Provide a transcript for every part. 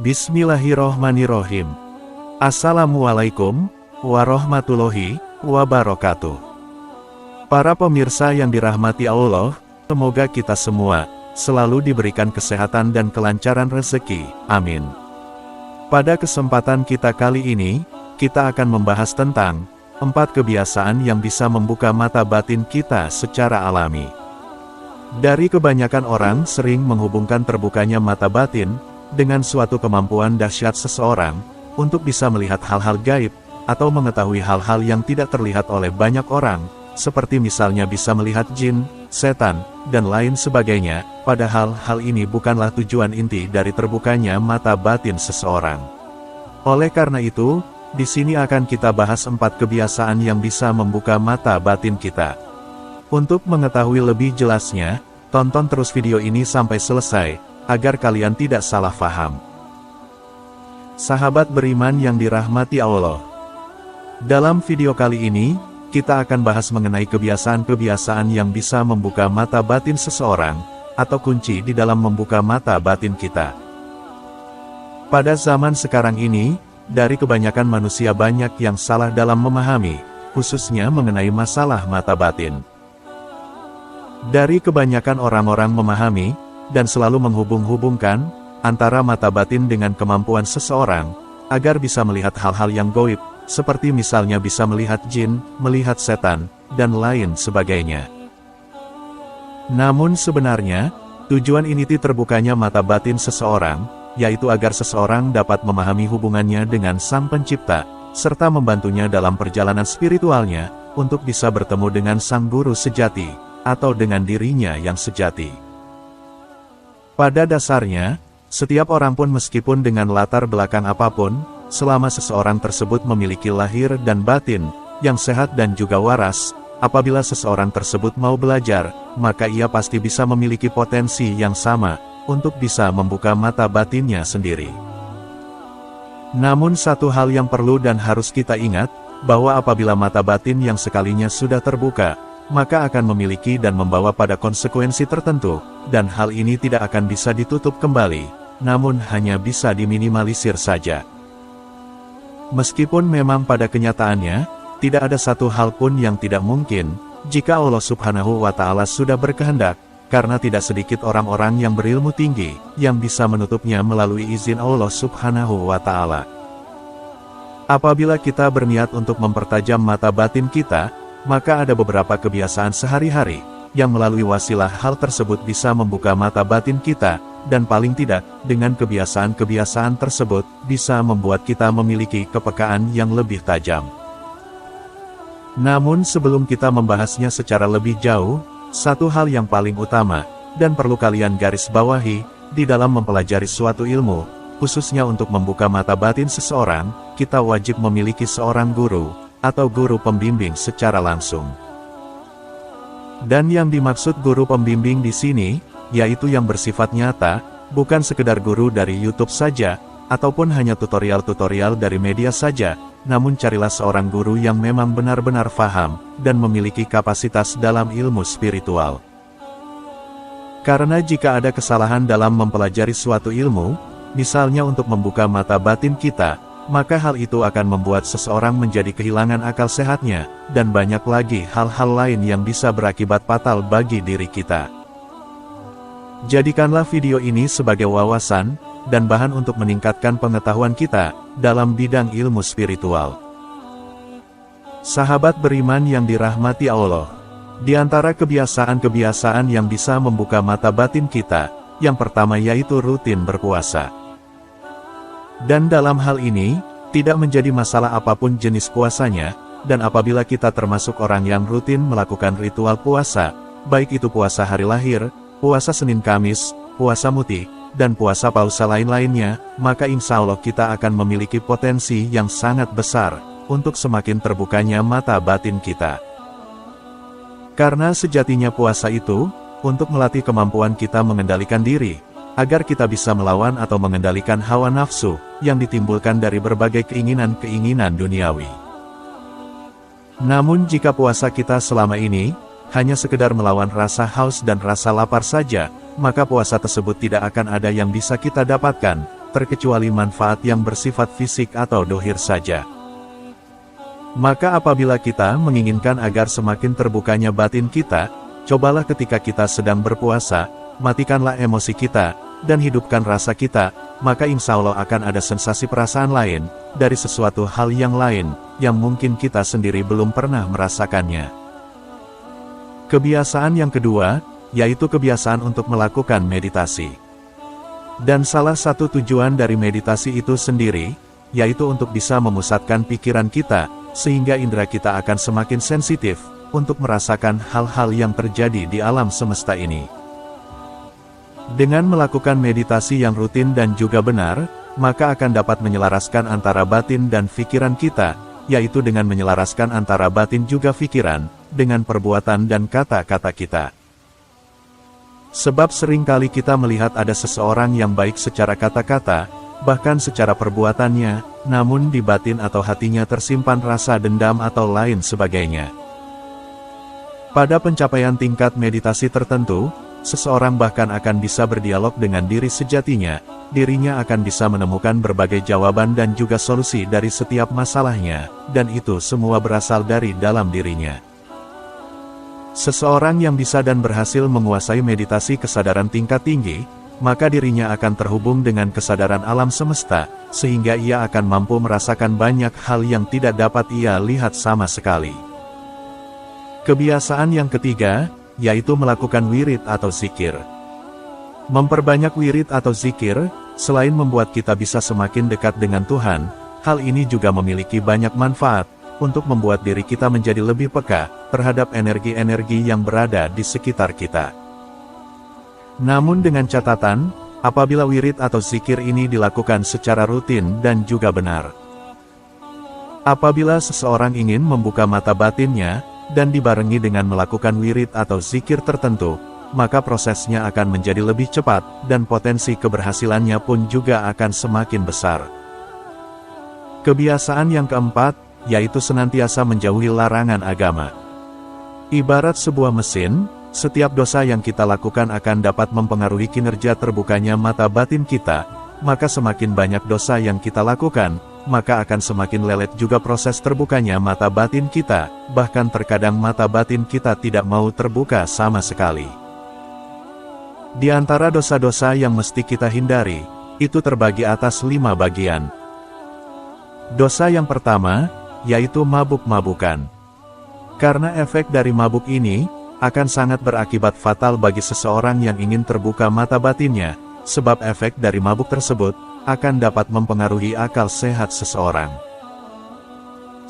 Bismillahirrohmanirrohim. Assalamualaikum warahmatullahi wabarakatuh. Para pemirsa yang dirahmati Allah, semoga kita semua selalu diberikan kesehatan dan kelancaran rezeki. Amin. Pada kesempatan kita kali ini, kita akan membahas tentang 4 kebiasaan yang bisa membuka mata batin kita secara alami. Dari kebanyakan orang sering menghubungkan terbukanya mata batin dengan suatu kemampuan dahsyat seseorang untuk bisa melihat hal-hal gaib, atau mengetahui hal-hal yang tidak terlihat oleh banyak orang, seperti misalnya bisa melihat jin, setan, dan lain sebagainya, padahal hal ini bukanlah tujuan inti dari terbukanya mata batin seseorang. Oleh karena itu, di sini akan kita bahas 4 kebiasaan yang bisa membuka mata batin kita. Untuk mengetahui lebih jelasnya, tonton terus video ini sampai selesai, agar kalian tidak salah paham. Sahabat beriman yang dirahmati Allah. Dalam video kali ini, kita akan bahas mengenai kebiasaan-kebiasaan yang bisa membuka mata batin seseorang, atau kunci di dalam membuka mata batin kita. Pada zaman sekarang ini, dari kebanyakan manusia banyak yang salah dalam memahami, khususnya mengenai masalah mata batin. Dari kebanyakan orang-orang memahami, dan selalu menghubung-hubungkan antara mata batin dengan kemampuan seseorang, agar bisa melihat hal-hal yang gaib, seperti misalnya bisa melihat jin, melihat setan, dan lain sebagainya. Namun sebenarnya, tujuan inti terbukanya mata batin seseorang, yaitu agar seseorang dapat memahami hubungannya dengan Sang Pencipta, serta membantunya dalam perjalanan spiritualnya, untuk bisa bertemu dengan Sang Guru sejati, atau dengan dirinya yang sejati. Pada dasarnya, setiap orang pun meskipun dengan latar belakang apapun, selama seseorang tersebut memiliki lahir dan batin yang sehat dan juga waras, apabila seseorang tersebut mau belajar, maka ia pasti bisa memiliki potensi yang sama untuk bisa membuka mata batinnya sendiri. Namun satu hal yang perlu dan harus kita ingat, bahwa apabila mata batin yang sekalinya sudah terbuka, maka akan memiliki dan membawa pada konsekuensi tertentu, dan hal ini tidak akan bisa ditutup kembali, namun hanya bisa diminimalisir saja. Meskipun memang pada kenyataannya, tidak ada satu hal pun yang tidak mungkin, jika Allah Subhanahu wa Ta'ala sudah berkehendak, karena tidak sedikit orang-orang yang berilmu tinggi, yang bisa menutupnya melalui izin Allah Subhanahu wa Ta'ala. Apabila kita berniat untuk mempertajam mata batin kita, maka ada beberapa kebiasaan sehari-hari, yang melalui wasilah hal tersebut bisa membuka mata batin kita, dan paling tidak, dengan kebiasaan-kebiasaan tersebut, bisa membuat kita memiliki kepekaan yang lebih tajam. Namun sebelum kita membahasnya secara lebih jauh, satu hal yang paling utama, dan perlu kalian garis bawahi, di dalam mempelajari suatu ilmu, khususnya untuk membuka mata batin seseorang, kita wajib memiliki seorang guru, atau guru pembimbing secara langsung. Dan yang dimaksud guru pembimbing di sini, yaitu yang bersifat nyata, bukan sekedar guru dari YouTube saja, ataupun hanya tutorial-tutorial dari media saja, namun carilah seorang guru yang memang benar-benar paham, dan memiliki kapasitas dalam ilmu spiritual. Karena jika ada kesalahan dalam mempelajari suatu ilmu, misalnya untuk membuka mata batin kita, maka hal itu akan membuat seseorang menjadi kehilangan akal sehatnya, dan banyak lagi hal-hal lain yang bisa berakibat fatal bagi diri kita. Jadikanlah video ini sebagai wawasan, dan bahan untuk meningkatkan pengetahuan kita, dalam bidang ilmu spiritual. Sahabat beriman yang dirahmati Allah, di antara kebiasaan-kebiasaan yang bisa membuka mata batin kita, yang pertama yaitu rutin berpuasa. Dan dalam hal ini, tidak menjadi masalah apapun jenis puasanya, dan apabila kita termasuk orang yang rutin melakukan ritual puasa, baik itu puasa hari lahir, puasa Senin Kamis, puasa Muti, dan puasa pausa lain-lainnya, maka insya Allah kita akan memiliki potensi yang sangat besar, untuk semakin terbukanya mata batin kita. Karena sejatinya puasa itu, untuk melatih kemampuan kita mengendalikan diri, agar kita bisa melawan atau mengendalikan hawa nafsu, yang ditimbulkan dari berbagai keinginan-keinginan duniawi. Namun jika puasa kita selama ini, hanya sekedar melawan rasa haus dan rasa lapar saja, maka puasa tersebut tidak akan ada yang bisa kita dapatkan, terkecuali manfaat yang bersifat fisik atau dohir saja. Maka apabila kita menginginkan agar semakin terbukanya batin kita, cobalah ketika kita sedang berpuasa, matikanlah emosi kita, dan hidupkan rasa kita, maka insya Allah akan ada sensasi perasaan lain, dari sesuatu hal yang lain, yang mungkin kita sendiri belum pernah merasakannya. Kebiasaan yang kedua, yaitu kebiasaan untuk melakukan meditasi. Dan salah satu tujuan dari meditasi itu sendiri, yaitu untuk bisa memusatkan pikiran kita, sehingga indera kita akan semakin sensitif, untuk merasakan hal-hal yang terjadi di alam semesta ini. Dengan melakukan meditasi yang rutin dan juga benar, maka akan dapat menyelaraskan antara batin dan pikiran kita, yaitu dengan menyelaraskan antara batin juga pikiran, dengan perbuatan dan kata-kata kita. Sebab seringkali kita melihat ada seseorang yang baik secara kata-kata, bahkan secara perbuatannya, namun di batin atau hatinya tersimpan rasa dendam atau lain sebagainya. Pada pencapaian tingkat meditasi tertentu, seseorang bahkan akan bisa berdialog dengan diri sejatinya, dirinya akan bisa menemukan berbagai jawaban dan juga solusi dari setiap masalahnya, dan itu semua berasal dari dalam dirinya. Seseorang yang bisa dan berhasil menguasai meditasi kesadaran tingkat tinggi, maka dirinya akan terhubung dengan kesadaran alam semesta, sehingga ia akan mampu merasakan banyak hal yang tidak dapat ia lihat sama sekali. Kebiasaan yang ketiga, yaitu melakukan wirid atau zikir. Memperbanyak wirid atau zikir, selain membuat kita bisa semakin dekat dengan Tuhan, hal ini juga memiliki banyak manfaat, untuk membuat diri kita menjadi lebih peka, terhadap energi-energi yang berada di sekitar kita. Namun dengan catatan, apabila wirid atau zikir ini dilakukan secara rutin dan juga benar. Apabila seseorang ingin membuka mata batinnya, dan dibarengi dengan melakukan wirid atau zikir tertentu, maka prosesnya akan menjadi lebih cepat, dan potensi keberhasilannya pun juga akan semakin besar. Kebiasaan yang keempat, yaitu senantiasa menjauhi larangan agama. Ibarat sebuah mesin, setiap dosa yang kita lakukan akan dapat mempengaruhi kinerja terbukanya mata batin kita, maka semakin banyak dosa yang kita lakukan, maka akan semakin lelet juga proses terbukanya mata batin kita, bahkan terkadang mata batin kita tidak mau terbuka sama sekali. Di antara dosa-dosa yang mesti kita hindari, itu terbagi atas 5 bagian. Dosa yang pertama, yaitu mabuk-mabukan. Karena efek dari mabuk ini, akan sangat berakibat fatal bagi seseorang yang ingin terbuka mata batinnya, sebab efek dari mabuk tersebut, akan dapat mempengaruhi akal sehat seseorang.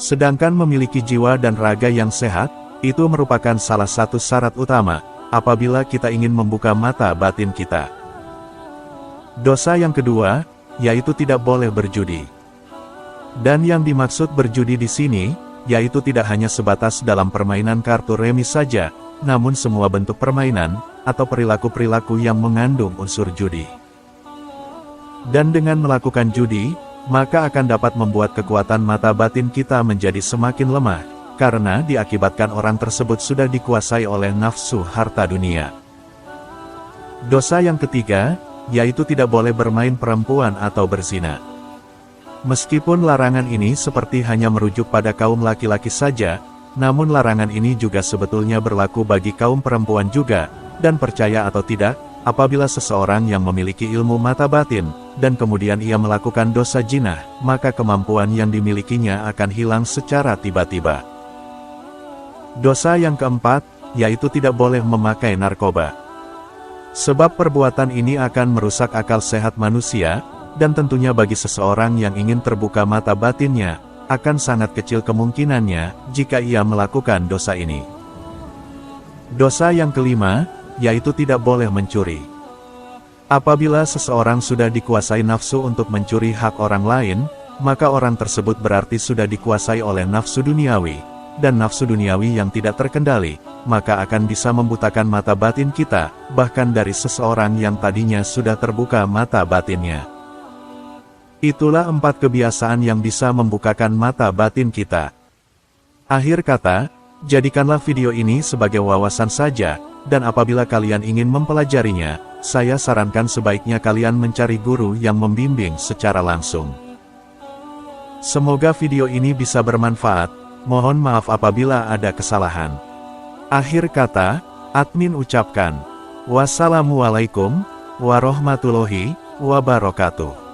Sedangkan memiliki jiwa dan raga yang sehat, itu merupakan salah satu syarat utama, apabila kita ingin membuka mata batin kita. Dosa yang kedua, yaitu tidak boleh berjudi. Dan yang dimaksud berjudi di sini, yaitu tidak hanya sebatas dalam permainan kartu remi saja, namun semua bentuk permainan, atau perilaku-perilaku yang mengandung unsur judi. Dan dengan melakukan judi, maka akan dapat membuat kekuatan mata batin kita menjadi semakin lemah, karena diakibatkan orang tersebut sudah dikuasai oleh nafsu harta dunia. Dosa yang ketiga, yaitu tidak boleh bermain perempuan atau berzina. Meskipun larangan ini seperti hanya merujuk pada kaum laki-laki saja, namun larangan ini juga sebetulnya berlaku bagi kaum perempuan juga, dan percaya atau tidak, apabila seseorang yang memiliki ilmu mata batin, dan kemudian ia melakukan dosa jinah, maka kemampuan yang dimilikinya akan hilang secara tiba-tiba. Dosa yang keempat, yaitu tidak boleh memakai narkoba. Sebab perbuatan ini akan merusak akal sehat manusia, dan tentunya bagi seseorang yang ingin terbuka mata batinnya, akan sangat kecil kemungkinannya, jika ia melakukan dosa ini. Dosa yang kelima, yaitu tidak boleh mencuri. Apabila seseorang sudah dikuasai nafsu untuk mencuri hak orang lain, maka orang tersebut berarti sudah dikuasai oleh nafsu duniawi, dan nafsu duniawi yang tidak terkendali, maka akan bisa membutakan mata batin kita, bahkan dari seseorang yang tadinya sudah terbuka mata batinnya. Itulah 4 kebiasaan yang bisa membukakan mata batin kita. Akhir kata, jadikanlah video ini sebagai wawasan saja, dan apabila kalian ingin mempelajarinya, saya sarankan sebaiknya kalian mencari guru yang membimbing secara langsung. Semoga video ini bisa bermanfaat, mohon maaf apabila ada kesalahan. Akhir kata, admin ucapkan, wassalamualaikum warahmatullahi wabarakatuh.